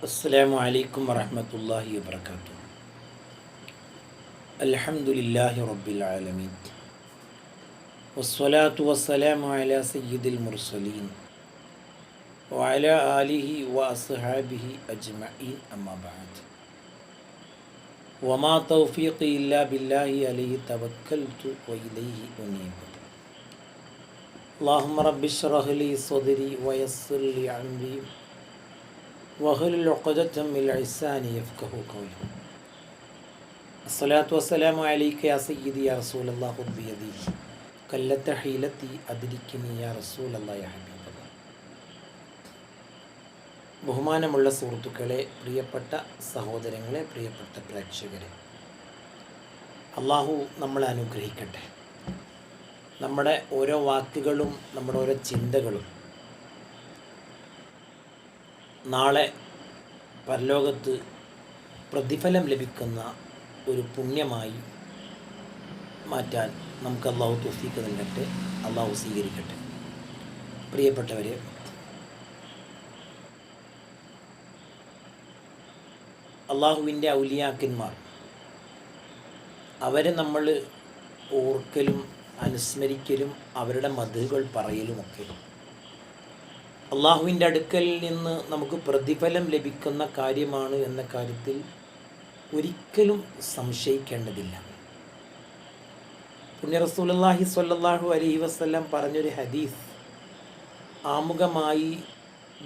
അസ്സലാമു അലൈക്കും വറഹ്മത്തുള്ളാഹി വബറകാതുഹു. അൽഹംദുലില്ലാഹി റബ്ബിൽ ആലമീൻ വസ്സലാത്തു വസ്സലാമു അലാ സയ്യിദിൽ മുർസലീൻ വഅലാ ആലിഹി വഅസ്ഹാബിഹി അജ്മഈൻ അമ്മാ ബഅദ്. വമാ തൗഫീഖി ഇല്ലാ ബില്ലാഹി അലൈഹി തവക്കൽതു വഇലൈഹി ഉനീബ്. അല്ലാഹുമ്മ റബ്ബി ഇശ്റഹ് ലി സ്വദ്രി വയസ്സിർ ലി അംരി വഹ്ലുൽ ഉഖ്ദതം മിൻ ലിസാനി യഫ്ഖഹു ഖൗലി. അസ്സലാത്തു വസ്സലാമു അലൈക യാ സയ്യിദി യാ റസൂലല്ലാഹി ഖുദ് ബിയദി കല്ലത ഹീലതി അദ്രികിനി യാ റസൂലല്ലാഹി യാ ഹബീബല്ലാഹ്. ബഹുമാനമുള്ള സുഹൃത്തുക്കളെ, പ്രിയപ്പെട്ട സഹോദരങ്ങളെ, പ്രിയപ്പെട്ട പ്രേക്ഷകരെ, അള്ളാഹു നമ്മളെ അനുഗ്രഹിക്കട്ടെ. നമ്മുടെ ഓരോ വാക്കുകളും നമ്മുടെ ഓരോ ചിന്തകളും നാളെ പരലോകത്ത് പ്രതിഫലം ലഭിക്കുന്ന ഒരു പുണ്യമായി മാറ്റാൻ നമുക്ക് അള്ളാഹു തൗഫീഖ് നൽകട്ടെ, അള്ളാഹു സ്വീകരിക്കട്ടെ. പ്രിയപ്പെട്ടവരെ, അള്ളാഹുവിൻ്റെ ഔലിയാക്കന്മാർ, അവരെ നമ്മൾ ഓർക്കലും അനുസ്മരിക്കലും അവരുടെ മദ്ഹുകൾ പറയലുമൊക്കെ അള്ളാഹുവിൻ്റെ അടുക്കലിൽ നിന്ന് നമുക്ക് പ്രതിഫലം ലഭിക്കുന്ന കാര്യമാണ് എന്ന കാര്യത്തിൽ ഒരിക്കലും സംശയിക്കേണ്ടതില്ല. പുണ്യ റസൂലുള്ളാഹി സ്വല്ലല്ലാഹു അലൈഹി വസല്ലം പറഞ്ഞൊരു ഹദീസ് ആമുഖമായി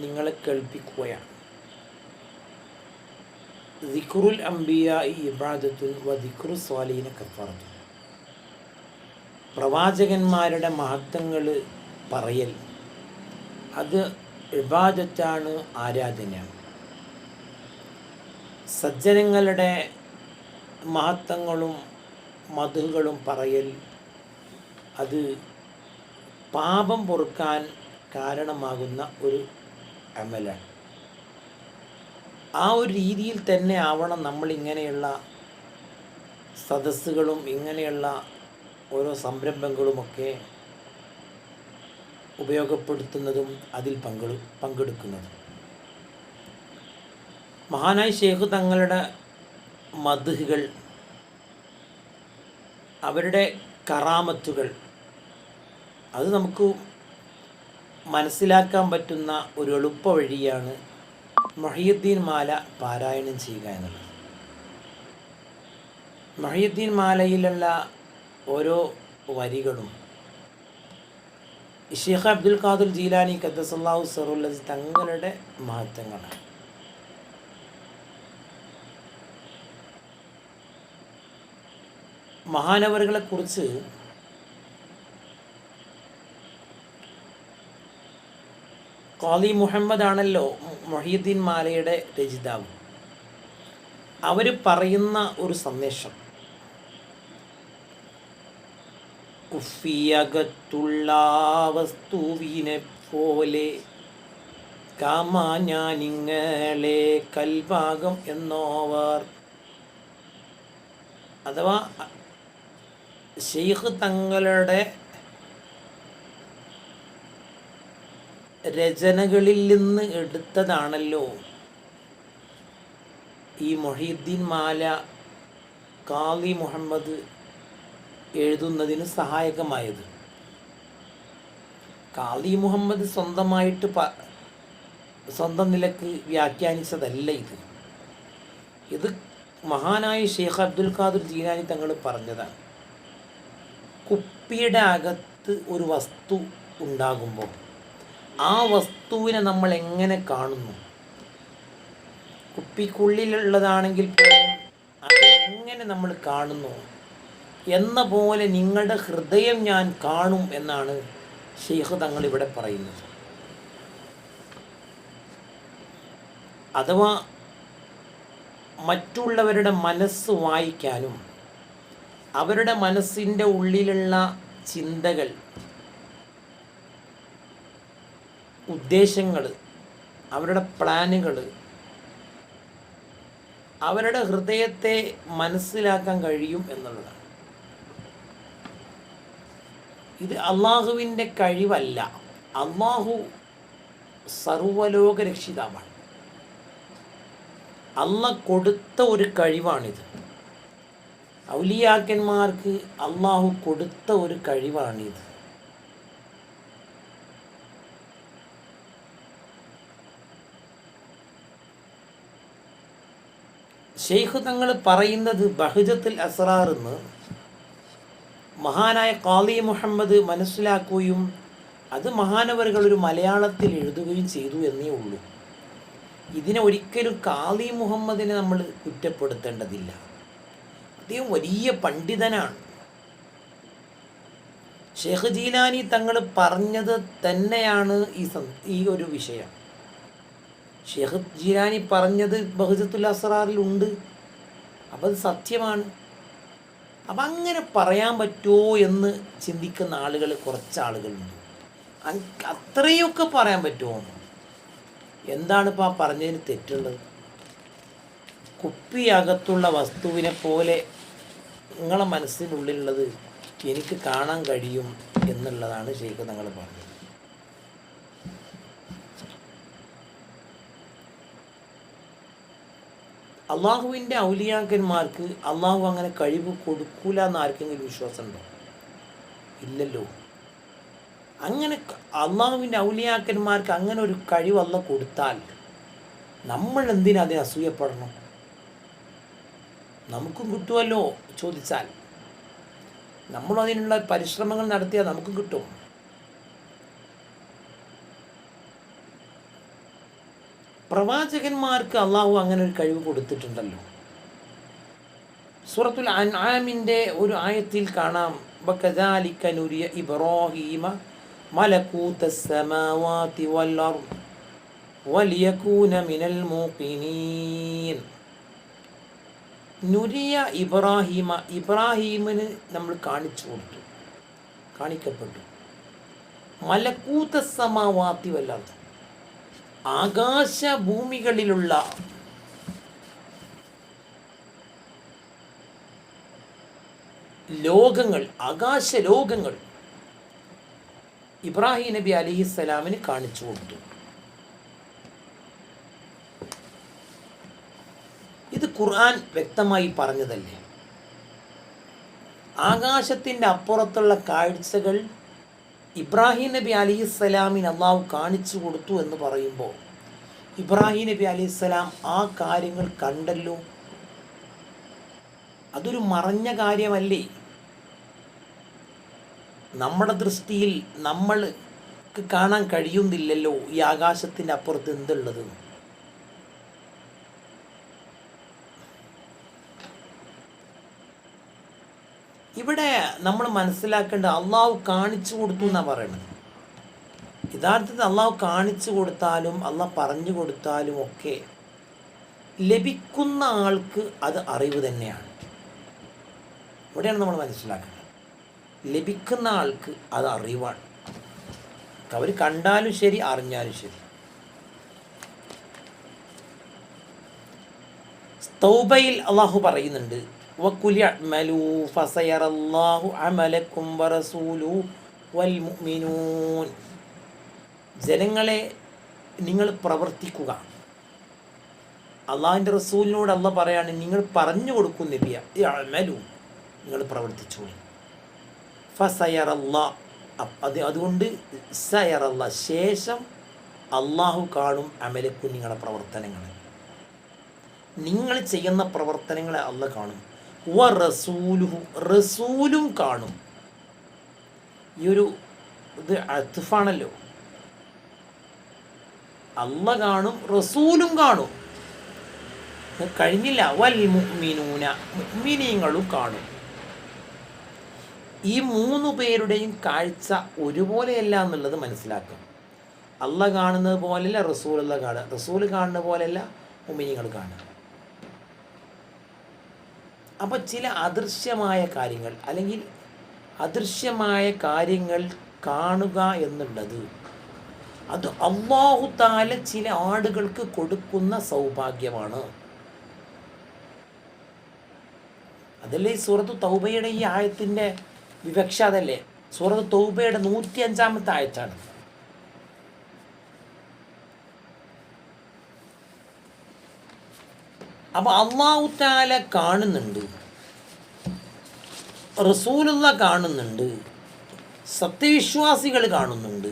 നിങ്ങളെ കേൾപ്പിക്കുകയാണ്. ദിക്റുൽ അംബിയാഇ ഇബാദത്തുൻ വ ദിക്റു സ്വാലിഹീന കഫാറത്തുൻ. പ്രവാചകന്മാരുടെ മഹത്വങ്ങൾ പറയൽ അത് ഇബാദത്താണ്, ആരാധനയാണ്. സജ്ജനങ്ങളുടെ മഹത്വങ്ങളും മദ്ഹുകളും പറയൽ അത് പാപം പൊറുക്കാൻ കാരണമാകുന്ന ഒരു അമലാണ്. ആ ഒരു രീതിയിൽ തന്നെ ആവണം നമ്മൾ ഇങ്ങനെയുള്ള സദസ്സുകളും ഇങ്ങനെയുള്ള ഓരോ സംരംഭങ്ങളുമൊക്കെ ഉപയോഗപ്പെടുത്തുന്നതും അതിൽ പങ്കെടുക്കുന്നതും. മഹാനായ ശൈഖ് തങ്ങളുടെ മദ്ഹുകൾ, അവരുടെ കറാമത്തുകൾ, അത് നമുക്ക് മനസ്സിലാക്കാൻ പറ്റുന്ന ഒരു എളുപ്പ വഴിയാണ് മുഹയ്യിദ്ദീൻ മാല പാരായണം ചെയ്യുക എന്നുള്ളത്. മുഹയ്യിദ്ദീൻ മാലയിലുള്ള ഓരോ വരികളും ഷെയ്ഖ് അബ്ദുൽ ഖാദിർ ജീലാനി ഖദ്ദസല്ലാഹു സിർറുൽ അസീസ് തങ്ങളുടെ മഹത്വങ്ങളാണ്. മഹാനവറുകളെ കുറിച്ച് ഖാദി മുഹമ്മദ് ആണല്ലോ മുഹയ്യിദ്ദീൻ മാലയുടെ രചയിതാവ്. അവർ പറയുന്ന ഒരു സന്ദേശം, കുഫിയകത്തുള്ള വസ്തുവിനെ പോലെ കാമാ ഞാനിങ്ങളെ കൽഭാഗം എന്നോവർ. അഥവാ ശൈഖ് തങ്ങളുടെ രചനകളിൽ നിന്ന് എടുത്തതാണല്ലോ ഈ മുഹയ്യിദ്ദീൻ മാല ഖാദി മുഹമ്മദ് എഴുതുന്നതിന് സഹായകമായത്. ഖാദി മുഹമ്മദ് സ്വന്തം നിലക്ക് വ്യാഖ്യാനിച്ചതല്ല ഇത് മഹാനായ ഷെയ്ഖ് അബ്ദുൽ ഖാദിർ ജീലാനി തങ്ങൾ പറഞ്ഞതാണ്. കുപ്പിയുടെ അകത്ത് ഒരു വസ്തു ഉണ്ടാകുമ്പോൾ ആ വസ്തുവിനെ നമ്മൾ എങ്ങനെ കാണുന്നു, കുപ്പിക്കുള്ളിലുള്ളതാണെങ്കിൽ പോലും അത് എങ്ങനെ നമ്മൾ കാണുന്നു എന്ന പോലെ നിങ്ങളുടെ ഹൃദയം ഞാൻ കാണും എന്നാണ് ഷെയ്ഖ് തങ്ങൾ ഇവിടെ പറയുന്നത്. അഥവാ മറ്റുള്ളവരുടെ മനസ്സ് വായിക്കാനും അവരുടെ മനസ്സിൻ്റെ ഉള്ളിലുള്ള ചിന്തകൾ, ഉദ്ദേശങ്ങൾ, അവരുടെ പ്ലാനുകൾ, അവരുടെ ഹൃദയത്തെ മനസ്സിലാക്കാൻ കഴിയും എന്നുള്ളതാണ്. ഇത് അള്ളാഹുവിൻ്റെ കഴിവല്ല. അള്ളാഹു സർവലോക രക്ഷിതാവാണ്. അള്ളാഹ് കൊടുത്ത ഒരു കഴിവാണിത്. ഔലിയാക്കന്മാർക്ക് അള്ളാഹു കൊടുത്ത ഒരു കഴിവാണിത്. ശൈഖ് തങ്ങൾ പറയുന്നത് ബഹ്ജത്തുൽ അസ്റാർ എന്ന് മഹാനായ ഖാദി മുഹമ്മദ് മനസ്സിലാക്കുകയും അത് മഹാനവറുകൾ ഒരു മലയാളത്തിൽ എഴുതുകയും ചെയ്തു എന്നേ ഉള്ളൂ. ഇതിനെ ഒരിക്കലും ഖാദി മുഹമ്മദിനെ നമ്മൾ കുറ്റപ്പെടുത്തേണ്ടതില്ല. അദ്ദേഹം വലിയ പണ്ഡിതനാണ്. ഷെയ്ഖ് ജീലാനി തങ്ങൾ പറഞ്ഞത് തന്നെയാണ് ഈ ഒരു വിഷയം. ഷെയ്ഖ് ജീലാനി പറഞ്ഞത് ബഹ്ജത്തുൽ അസ്റാറിലുണ്ട്. അപ്പം അത് സത്യമാണ്. അപ്പം അങ്ങനെ പറയാൻ പറ്റുമോ എന്ന് ചിന്തിക്കുന്ന ആളുകൾ കുറച്ച് ആളുകളുണ്ട്. അത്രയൊക്കെ പറയാൻ പറ്റുമോ? എന്താണ് ഇപ്പോൾ ആ പറഞ്ഞതിന് തെറ്റുള്ളത്? കുപ്പിയകത്തുള്ള വസ്തുവിനെ പോലെ നിങ്ങളെ മനസ്സിനുള്ളിലുള്ളത് എനിക്ക് കാണാൻ കഴിയും എന്നുള്ളതാണ് ശൈഖ് തങ്ങൾ പറഞ്ഞത്. അള്ളാഹുവിൻ്റെ ഔലിയാക്കന്മാർക്ക് അള്ളാഹു അങ്ങനെ കഴിവ് കൊടുക്കൂല എന്ന് ആർക്കെങ്കിലും വിശ്വാസമുണ്ടോ? ഇല്ലല്ലോ. അങ്ങനെ അള്ളാഹുവിൻ്റെ ഔലിയാക്കന്മാർക്ക് അങ്ങനെ ഒരു കഴിവ് അള്ളാഹ് കൊടുത്താൽ നമ്മൾ എന്തിനാ അതിനെ അസൂയപ്പെടണം? നമുക്കും കിട്ടുമല്ലോ ചോദിച്ചാൽ. നമ്മൾ അതിനുള്ള പരിശ്രമങ്ങൾ നടത്തിയാൽ നമുക്കും കിട്ടും. പ്രവാചകന്മാർക്ക് അള്ളാഹു അങ്ങനെ ഒരു കഴിവ് കൊടുത്തിട്ടുണ്ടല്ലോ. സൂറത്തുൽ അൻആമിൻ്റെ ഒരു ആയത്തിൽ കാണാം, വകദാലിക നുരിയ ഇബ്രാഹീമ മലകൂതസ് സമാവാതി വൽ അർദ് വലിയകൂന മിനൽ മൂഖിനീൻ. നുരിയ ഇബ്രാഹീമ, ഇബ്രാഹീമിന് നമ്മൾ കാണിക്കപ്പെട്ടു. മലകൂതസ് സമാവാതി വൽ അർദ്, ആകാശഭൂമികളിലുള്ള ലോകങ്ങൾ, ആകാശലോകങ്ങൾ ഇബ്രാഹിം നബി അലൈഹിസ്സലാമിന് കാണിച്ചു കൊടുത്തു. ഇത് ഖുർആൻ വ്യക്തമായി പറഞ്ഞതല്ലേ. ആകാശത്തിൻ്റെ അപ്പുറത്തുള്ള കാഴ്ചകൾ ഇബ്രാഹിം നബി അലൈഹിസ്സലാമിന് അള്ളാഹു കാണിച്ചു കൊടുത്തു എന്ന് പറയുമ്പോൾ ഇബ്രാഹിം നബി അലൈഹിസ്സലാം ആ കാര്യങ്ങൾ കണ്ടല്ലോ. അതൊരു മറഞ്ഞ കാര്യമല്ലേ? നമ്മുടെ ദൃഷ്ടിയിൽ നമ്മൾക്ക് കാണാൻ കഴിയുന്നില്ലല്ലോ ഈ ആകാശത്തിൻ്റെ അപ്പുറത്ത് എന്തുള്ളത്. ഇവിടെ നമ്മൾ മനസ്സിലാക്കേണ്ട, അള്ളാഹു കാണിച്ചു കൊടുത്തു എന്നാണ് പറയുന്നത്. യഥാർത്ഥത്തിൽ അള്ളാഹു കാണിച്ചു കൊടുത്താലും അള്ളാഹ് പറഞ്ഞു കൊടുത്താലും ഒക്കെ ലഭിക്കുന്ന ആൾക്ക് അത് അറിവ് തന്നെയാണ്. ഇവിടെയാണ് നമ്മൾ മനസ്സിലാക്കേണ്ടത്. ലഭിക്കുന്ന ആൾക്ക് അത് അറിവാണ്. അവർ കണ്ടാലും ശരി, അറിഞ്ഞാലും ശരി. തൗബയിൽ അള്ളാഹു പറയുന്നുണ്ട്, വഖുൽ അഅ്മലൂ ഫസയറല്ലാഹു അമലക്കും വറസൂലുഹു വൽ മുഅ്മിനൂൻ. ജനങ്ങളെ നിങ്ങൾ പ്രവർത്തിക്കുക. അള്ളാഹിൻ്റെ റസൂലിനോട് അള്ളാഹ് പറയാണ്, നിങ്ങൾ പറഞ്ഞു കൊടുക്കും നബിയ, അഅ്മലൂ, നിങ്ങൾ പ്രവർത്തിച്ചോളൂ. ഫസയറല്ലാ, അതുകൊണ്ട് സയറല്ലാ, ശേഷം അള്ളാഹു കാണും അമലക്കും, നിങ്ങളുടെ പ്രവർത്തനങ്ങൾ, നിങ്ങൾ ചെയ്യുന്ന പ്രവർത്തനങ്ങളെ അള്ളാഹ് കാണും. വ റസൂലുഹു, റസൂലും കാണും. ഈ ഒരു ഇത് അത്ഫാണല്ലോ. അള്ളാഹ് കാണും, റസൂലും കാണും. കഴിഞ്ഞില്ല. വൽ മുഅ്മിനൂന, മുഅ്മിനീങ്ങളും കാണും. ഈ മൂന്ന് പേരുടെയും കാഴ്ച ഒരുപോലെയല്ല എന്നുള്ളത് മനസ്സിലാക്കുക. അള്ളാഹ് കാണുന്നത് പോലെയല്ല റസൂലുള്ള കാണുക, റസൂൽ കാണുന്ന പോലെയല്ല മുഅ്മിനീങ്ങൾ കാണുക. അപ്പോൾ ചില അദൃശ്യമായ കാര്യങ്ങൾ അല്ലെങ്കിൽ അദൃശ്യമായ കാര്യങ്ങൾ കാണുക എന്നുള്ളത് അത് അല്ലാഹു തആല ചില ആളുകൾക്ക് കൊടുക്കുന്ന സൗഭാഗ്യമാണ്. അതല്ലേ സൂറത്തു തൗബയുടെ ഈ ആയത്തിൻ്റെ വിവക്ഷ. അതല്ലേ സൂറത്തു തൗബയുടെ 105-ാമത്തെ ആയത്താണ്. അപ്പോൾ അല്ലാഹു തആല കാണുന്നുണ്ട്, റസൂലുള്ള കാണുന്നുണ്ട്, സത്യവിശ്വാസികൾ കാണുന്നുണ്ട്,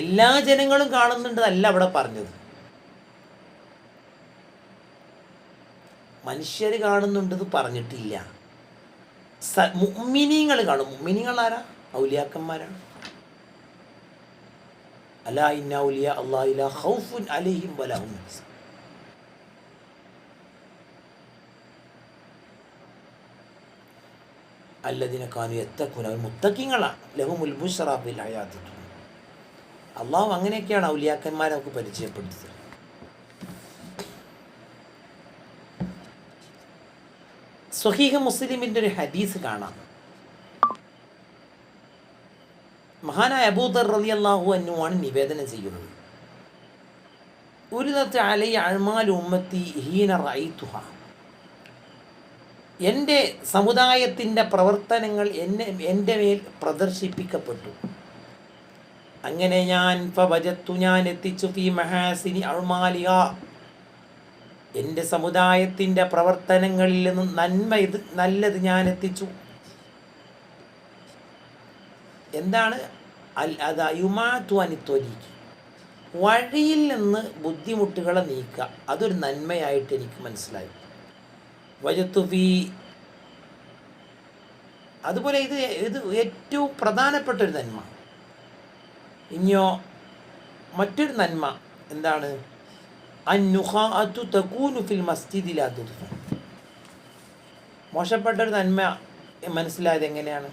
എല്ലാ ജനങ്ങളും കാണുന്നുണ്ട് അല്ല അവിടെ പറഞ്ഞത്. മനുഷ്യർ കാണുന്നുണ്ടെന്ന് പറഞ്ഞിട്ടില്ല. മുഅ്മിനീങ്ങൾ കാണും. മുഅ്മിനീങ്ങൾ ആരാ? ഔലിയാക്കന്മാരാണ്. അലാ ഇന്ന ഔലിയ അല്ലാഹി ലാ ഖൗഫുൻ അലൈഹിം വലാ ഹും യഹ്സനൂൻ. അല്ലദീന കാനൂ യത്തഖൂന, അവർ മുത്തഖീങ്ങളാണ്. ലഹുമുൽ ബുശ്റാ ഫിൽ ഹയാത്തി ദുനിയ. അള്ളാഹു അങ്ങനെയൊക്കെയാണ് ഔലിയാക്കന്മാരെ നമുക്ക് പരിചയപ്പെടുത്തുന്നത്. സ്വഹീഹ് മുസ്ലിമിൻ്റെ ഒരു ഹദീസ് കാണാം. മഹാനായ അബൂദർ റളിയല്ലാഹു അൻഹു ആണ് നിവേദനം ചെയ്യുന്നത്. ഉരിദത് അലൈയ അഅ്മാലു ഉമ്മത്തി ഹീന റഅയ്തുഹ. എൻ്റെ സമുദായത്തിൻ്റെ പ്രവർത്തനങ്ങൾ എൻ്റെ മേൽ പ്രദർശിപ്പിക്കപ്പെട്ടു. അങ്ങനെ ഞാൻ ഞാൻ എത്തിച്ചു ഫീ മഹാസിനി അഅ്മാലിഹ, എൻ്റെ സമുദായത്തിൻ്റെ പ്രവർത്തനങ്ങളിൽ നിന്നും നല്ലത് ഞാൻ എത്തിച്ചു. എന്താണ് അനിത്വരീക്ക്, വഴിയിൽ നിന്ന് ബുദ്ധിമുട്ടുകളെ നീക്കുക, അതൊരു നന്മയായിട്ട് എനിക്ക് മനസ്സിലായി. വജത്തുഫി, അതുപോലെ ഇത് ഏറ്റവും പ്രധാനപ്പെട്ടൊരു നന്മ. ഇനിയോ മറ്റൊരു നന്മ എന്താണ്? അന്നുഖാഅതു തകൂനു ഫിൽ മസ്ജിദി ലാ തുദ്ഫ. മോശപ്പെട്ടൊരു നന്മ മനസ്സിലായത് എങ്ങനെയാണ്?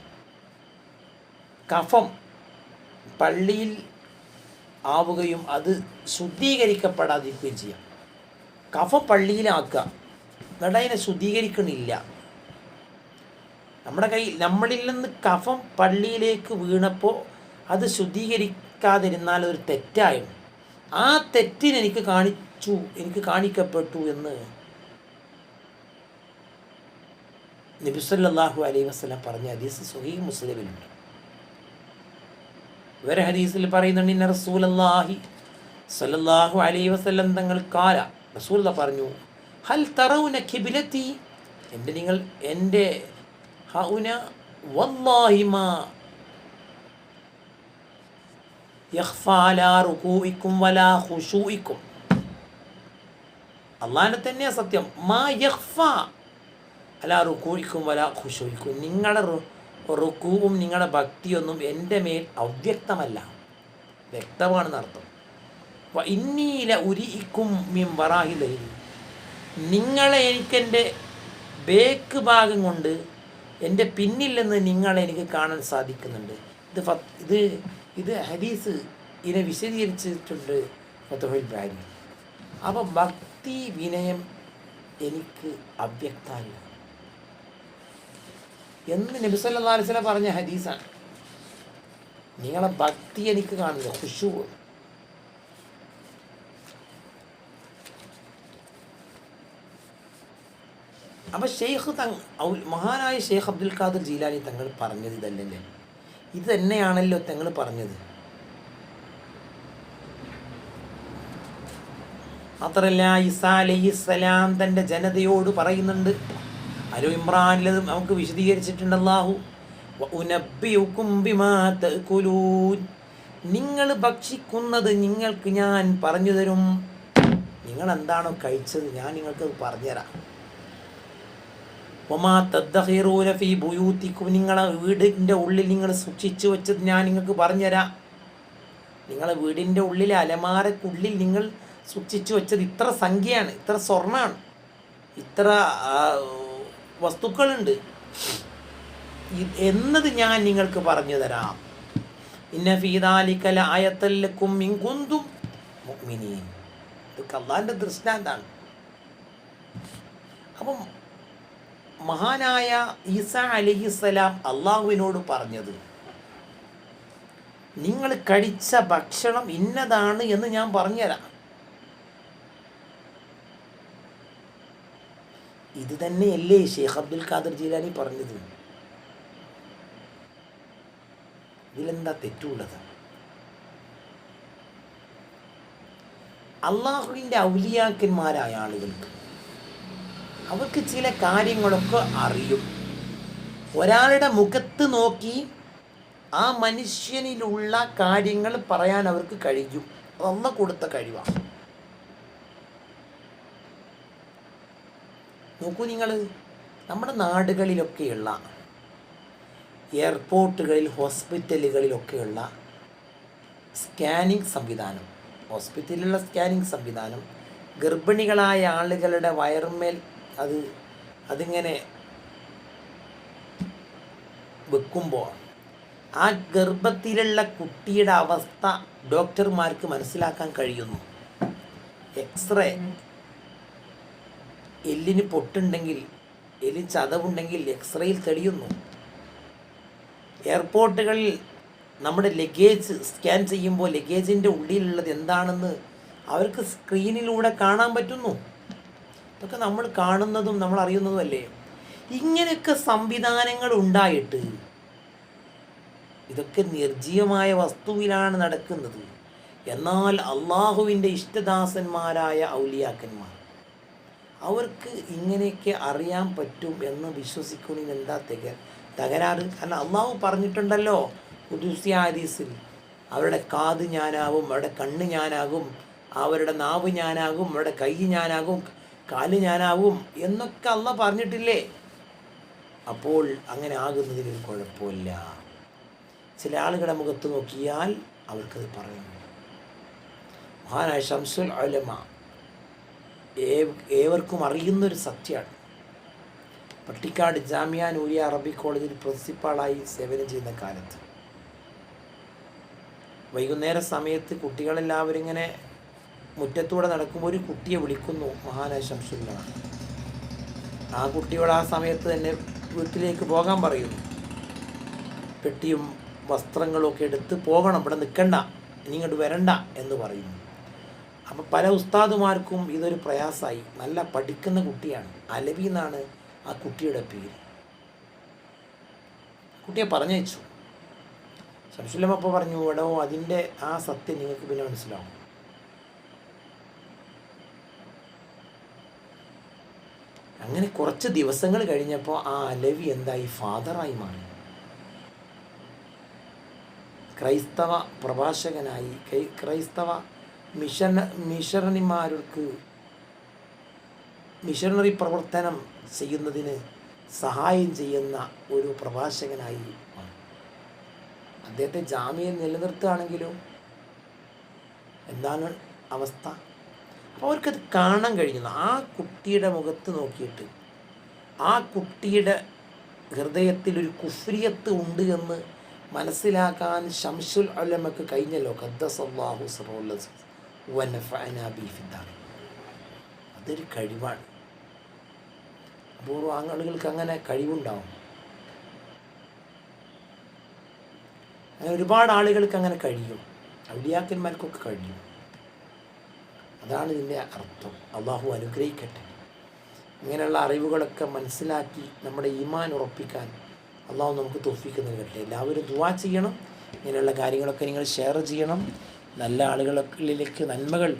കഫം പള്ളിയിൽ ആവുകയും അത് ശുദ്ധീകരിക്കപ്പെടാതിരിക്കുകയും ചെയ്യാം. കഫം പള്ളിയിലാക്കുക, എന്നിട്ട് അതിനെ ശുദ്ധീകരിക്കണില്ല. നമ്മളിൽ നിന്ന് കഫം പള്ളിയിലേക്ക് വീണപ്പോൾ അത് ശുദ്ധീകരിക്കാതിരുന്നാൽ ഒരു തെറ്റായിരുന്നു. ആ തെറ്റിന് എനിക്ക് കാണിക്കപ്പെട്ടു എന്ന് നബി സല്ലല്ലാഹു അലൈഹി വസല്ലം പറഞ്ഞ ഹദീസ് സ്വഹീഹ് മുസ്ലിമിലുണ്ട്. വേറെ ഹദീസിൽ പറയുന്നുണ്ട്, ഇന്ന റസൂലല്ലാഹി സല്ലല്ലാഹു അലൈഹി വസല്ലം തങ്ങൾ കാല, റസൂലുള്ള പറഞ്ഞു, ഹൽ തറൗന ഖിബ്ലതി, എൻ്റെ ഹൗന വല്ലാഹി മാ യഖ്ഫാ അലാ റുകൂഇക്കും വലാ ഖുശൂഇക്കും. അല്ലാഹുവിനെ തന്നെയാണ് സത്യം. മാ യഖ്ഫാ അലാ റുകൂഇക്കും വലാ ഖുശൂഇക്കും, നിങ്ങളുടെ റുക്കൂവും നിങ്ങളുടെ ഭക്തിയൊന്നും എൻ്റെ മേൽ അവ്യക്തമല്ല, വ്യക്തമാണെന്ന് അർത്ഥം. ഇന്നീല ഉരിക്കും മിൻ വറാഹി ലൈലി, നിങ്ങളെ എനിക്കെൻ്റെ ബേക്ക് ഭാഗം കൊണ്ട് എൻ്റെ പിന്നിൽ നിന്ന് നിങ്ങളെ എനിക്ക് കാണാൻ സാധിക്കുന്നുണ്ട്. ഇത് ഹദീസ് ഇതിനെ വിശദീകരിച്ചിട്ടുണ്ട് ഫതുഹുൽ ബാരി. അപ്പോൾ ഭക്തി വിനയം എനിക്ക് അവ്യക്തമല്ല എന്ന് നബി സല്ലല്ലാഹു അലൈഹി വസല്ലം പറഞ്ഞ ഹദീസാണ്. നിങ്ങളെ ഭക്തി എനിക്ക് കാണുന്നില്ല, ഖുശൂ. അപ്പോൾ മഹാനായ ഷെയ്ഖ് അബ്ദുൽ ഖാദിർ ജീലാനി തങ്ങൾ പറഞ്ഞത് ഇതല്ലല്ലേ? ഇത് തന്നെയാണല്ലോ തങ്ങൾ പറഞ്ഞത്. മാത്രല്ല ഈസാ അലൈഹിസ്സലാം തൻ്റെ ജനതയോട് പറയുന്നുണ്ട്. അലു ഇമ്രാനിൽ നമുക്ക് വിശദീകരിച്ചിട്ടുണ്ട് അല്ലാഹു, വഉനബ്ബിഉകും ബിമാ തഅകുലൂൻ, നിങ്ങൾ ഭക്ഷിക്കുന്നത് നിങ്ങൾക്ക് ഞാൻ പറഞ്ഞു തരും. നിങ്ങൾ എന്താണോ കഴിച്ചത് ഞാൻ നിങ്ങൾക്ക് പറഞ്ഞുതരാം. വമാ തദ്ഖിറൂന ഫീ ബുയൂത്തിക്കും, നിങ്ങളെ വീടിൻ്റെ ഉള്ളിൽ നിങ്ങൾ സൂക്ഷിച്ചു വെച്ചത് ഞാൻ നിങ്ങൾക്ക് പറഞ്ഞുതരാം. നിങ്ങളെ വീടിൻ്റെ ഉള്ളിലെ അലമാരക്കുള്ളിൽ നിങ്ങൾ സൂക്ഷിച്ചു വെച്ചത് ഇത്ര സംഖ്യയാണ്, ഇത്ര സ്വർണ്ണമാണ്, ഇത്ര വസ്തുക്കളുണ്ട് എന്നത് ഞാൻ നിങ്ങൾക്ക് പറഞ്ഞു തരാം. ഇന്ന ഫീ ദാലിക ലആയത്തൻ ലക്കും ഇൻ കുന്തും മുഅ്മിനീൻ. ഇത് അല്ലാഹുവിൻ്റെ ദൃഷ്ടാന്താണ്. അപ്പം മഹാനായ ഈസാ അലൈഹിസ്സലാം അള്ളാഹുവിനോട് പറഞ്ഞത്, നിങ്ങൾ കഴിച്ച ഭക്ഷണം ഇന്നതാണ് എന്ന് ഞാൻ പറഞ്ഞുതരാം. ഇത് തന്നെയല്ലേ ഷെയ്ഖ് അബ്ദുൽ ഖാദിർ ജീലാനി പറഞ്ഞത്? ഇതിലെന്താ തെറ്റുള്ളത്? അള്ളാഹുവിൻ്റെ ഔലിയാക്കന്മാരായ ആളുകൾക്ക് അവർക്ക് ചില കാര്യങ്ങളൊക്കെ അറിയും. ഒരാളുടെ മുഖത്ത് നോക്കി ആ മനുഷ്യനിലുള്ള കാര്യങ്ങൾ പറയാൻ അവർക്ക് കഴിയും. അള്ളാഹ് കൊടുത്ത കഴിവാണ്. നോക്കൂ നിങ്ങൾ, നമ്മുടെ നാടുകളിലൊക്കെയുള്ള എയർപോർട്ടുകളിൽ, ഹോസ്പിറ്റലുകളിലൊക്കെയുള്ള സ്കാനിങ് സംവിധാനം, ഹോസ്പിറ്റലിലുള്ള സ്കാനിങ് സംവിധാനം, ഗർഭിണികളായ ആളുകളുടെ വയറുമേൽ അതിങ്ങനെ വെക്കുമ്പോൾ ആ ഗർഭത്തിലുള്ള കുട്ടിയുടെ അവസ്ഥ ഡോക്ടർമാർക്ക് മനസ്സിലാക്കാൻ കഴിയുന്നു. എക്സ്റേ, എല്ലിന് പൊട്ടുണ്ടെങ്കിൽ, എല്ലിന് ചതവുണ്ടെങ്കിൽ എക്സ്റേയിൽ തെളിയുന്നു. എയർപോർട്ടുകളിൽ നമ്മുടെ ലഗേജ് സ്കാൻ ചെയ്യുമ്പോൾ ലഗേജിൻ്റെ ഉള്ളിലുള്ളത് എന്താണെന്ന് അവർക്ക് സ്ക്രീനിലൂടെ കാണാൻ പറ്റുന്നു. ഇതൊക്കെ നമ്മൾ കാണുന്നതും നമ്മൾ അറിയുന്നതുമല്ലേ. ഇങ്ങനെയൊക്കെ സംവിധാനങ്ങൾ ഉണ്ടായിട്ട് ഇതൊക്കെ നിർജ്ജീവമായ വസ്തുവിലാണ് നടക്കുന്നത്. എന്നാൽ അള്ളാഹുവിൻ്റെ ഇഷ്ടദാസന്മാരായ ഔലിയാക്കന്മാർ അവർക്ക് ഇങ്ങനെയൊക്കെ അറിയാൻ പറ്റും എന്ന് വിശ്വസിക്കുന്നതിന് എന്താ തകരാറ്? കാരണം അള്ളാഹു പറഞ്ഞിട്ടുണ്ടല്ലോ ഖുദ്സിയ ഹദീസിൽ, അവരുടെ കാത് ഞാനാവും, അവരുടെ കണ്ണ് ഞാനാകും, അവരുടെ നാവ് ഞാനാകും, അവരുടെ കൈ ഞാനാകും, കാല് ഞാനാവും എന്നൊക്കെ അള്ളാഹ് പറഞ്ഞിട്ടില്ലേ? അപ്പോൾ അങ്ങനെ ആകുന്നതിനൊരു കുഴപ്പമില്ല. ചില ആളുകളുടെ മുഖത്ത് നോക്കിയാൽ അവർക്കത് പറയുന്നു. മഹാനായ ശംസുൽ ഉലമ ഏവർക്കും അറിയുന്നൊരു സത്യമാണ്. പട്ടിക്കാട് ജാമിയ നൂരിയ അറബി കോളേജിൽ പ്രിൻസിപ്പാളായി സേവനം ചെയ്യുന്ന കാലത്ത് വൈകുന്നേര സമയത്ത് കുട്ടികളെല്ലാവരും ഇങ്ങനെ മുറ്റത്തൂടെ നടക്കുമ്പോൾ ഒരു കുട്ടിയെ വിളിക്കുന്നു മഹാനായ ശംസുൽ ഉലമ. ആ കുട്ടിയോട് ആ സമയത്ത് തന്നെ വീട്ടിലേക്ക് പോകാൻ പറയുന്നു. പെട്ടിയും വസ്ത്രങ്ങളൊക്കെ എടുത്ത് പോകണം, ഇവിടെ നിൽക്കണ്ട, ഇനി ഇങ്ങോട്ട് വരണ്ട എന്ന് പറയുന്നു. അപ്പം പല ഉസ്താദുമാർക്കും ഇതൊരു പ്രയാസമായി. നല്ല പഠിക്കുന്ന കുട്ടിയാണ്, അലവി എന്നാണ് ആ കുട്ടിയുടെ പേര്. കുട്ടിയെ പറഞ്ഞയച്ചു. ശംസുൽ ഉലമ അപ്പോൾ പറഞ്ഞു, എടോ അതിൻ്റെ ആ സത്യം നിങ്ങൾക്ക് പിന്നെ മനസ്സിലാവും. അങ്ങനെ കുറച്ച് ദിവസങ്ങൾ കഴിഞ്ഞപ്പോൾ ആ അലവി എന്തായി? ഫാദറായി മാറി. ക്രൈസ്തവ പ്രഭാഷകനായി, ക്രൈസ്തവ മിഷണറി പ്രവർത്തനം ചെയ്യുന്നതിന് സഹായം ചെയ്യുന്ന ഒരു പ്രഭാഷകനായി മാറി. അദ്ദേഹത്തെ ജാമ്യം നിലനിർത്തുകയാണെങ്കിലും എന്താണ് അവസ്ഥ? അപ്പോൾ അവർക്കത് കാണാൻ കഴിയുന്നു. ആ കുട്ടിയുടെ മുഖത്ത് നോക്കിയിട്ട് ആ കുട്ടിയുടെ ഹൃദയത്തിൽ ഒരു കുഫ്രിയത്ത് ഉണ്ട് എന്ന് മനസ്സിലാക്കാൻ ശംസുൽ ഉലമക്ക് കഴിഞ്ഞല്ലോ. ഖദ്ദസല്ലാഹു സിറഹുൽ അസീസ് വനഫഅനാ ബിഹി ഫിദ്ദാർ. അതൊരു കഴിവാണ്. അപൂർവ ആളുകൾക്ക് അങ്ങനെ കഴിവുണ്ടാവും. അങ്ങനെ ഒരുപാട് ആളുകൾക്ക് അങ്ങനെ കഴിയും. ഔലിയാക്കന്മാർക്കൊക്കെ കഴിയും. അതാണ് ഇതിൻ്റെ അർത്ഥം. അള്ളാഹു അനുഗ്രഹിക്കട്ടെ. ഇങ്ങനെയുള്ള അറിവുകളൊക്കെ മനസ്സിലാക്കി നമ്മുടെ ഈമാൻ ഉറപ്പിക്കാൻ അള്ളാഹു നമുക്ക് തൗഫീഖ് നൽകട്ടെ. എല്ലാവരും ദുആ ചെയ്യണം. ഇങ്ങനെയുള്ള കാര്യങ്ങളൊക്കെ നിങ്ങൾ ഷെയർ ചെയ്യണം. നല്ല ആളുകളിലേക്ക് നന്മകൾ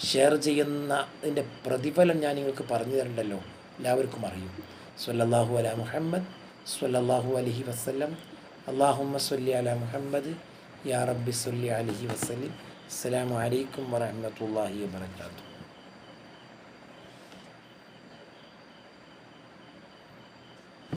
ഷെയർ ചെയ്യുന്നതിൻ്റെ പ്രതിഫലം ഞാൻ നിങ്ങൾക്ക് പറഞ്ഞു തരണ്ടല്ലോ, എല്ലാവർക്കും അറിയും. സ്വല്ലല്ലാഹു അലാ മുഹമ്മദ് സ്വല്ലല്ലാഹു അലൈഹി വസല്ലം. അല്ലാഹുമ്മ സ്വല്ലി അലാ മുഹമ്മദ് യാ റബ്ബി സ്വല്ലി അലൈഹി വസല്ലം. അസ്സലാമു അലൈക്കും വറഹ്മത്തുള്ളാഹി വബറകാതുഹു.